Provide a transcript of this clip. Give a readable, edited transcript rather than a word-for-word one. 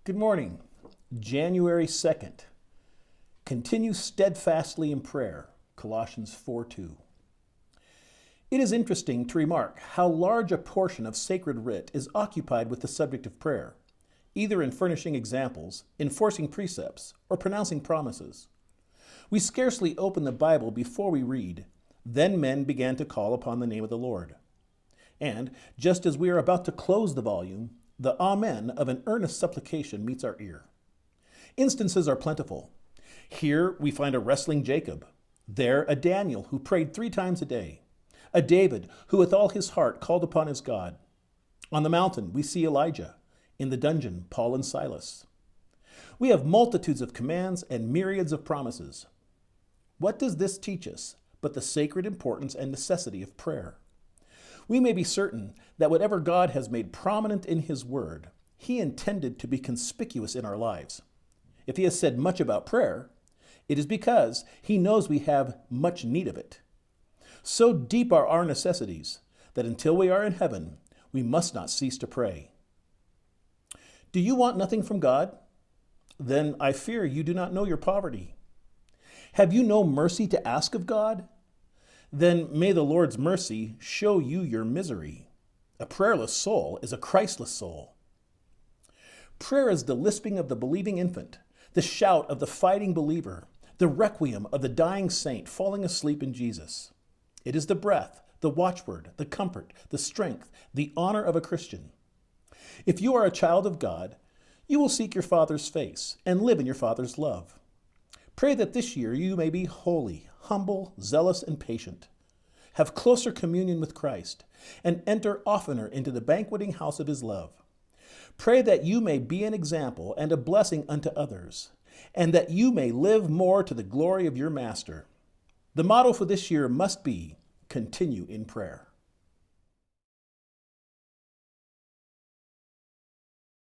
Good morning. January 2nd. Continue steadfastly in prayer. Colossians 4:2. It is interesting to remark how large a portion of sacred writ is occupied with the subject of prayer, either in furnishing examples, enforcing precepts, or pronouncing promises. We scarcely open the Bible before we read, "Then men began to call upon the name of the Lord." And just as we are about to close the volume, the Amen of an earnest supplication meets our ear. Instances are plentiful. Here we find a wrestling Jacob, there a Daniel who prayed 3 times a day, a David who with all his heart called upon his God. On the mountain we see Elijah, in the dungeon Paul and Silas. We have multitudes of commands and myriads of promises. What does this teach us but the sacred importance and necessity of prayer? We may be certain that whatever God has made prominent in His Word, He intended to be conspicuous in our lives. If He has said much about prayer, it is because He knows we have much need of it. So deep are our necessities that until we are in heaven, we must not cease to pray. Do you want nothing from God? Then I fear you do not know your poverty. Have you no mercy to ask of God? Then may the Lord's mercy show you your misery. A prayerless soul is a Christless soul. Prayer is the lisping of the believing infant, the shout of the fighting believer, the requiem of the dying saint falling asleep in Jesus. It is the breath, the watchword, the comfort, the strength, the honor of a Christian. If you are a child of God, you will seek your Father's face and live in your Father's love. Pray that this year you may be holy, humble, zealous, and patient. Have closer communion with Christ, and enter oftener into the banqueting house of His love. Pray that you may be an example and a blessing unto others, and that you may live more to the glory of your Master. The motto for this year must be, continue in prayer.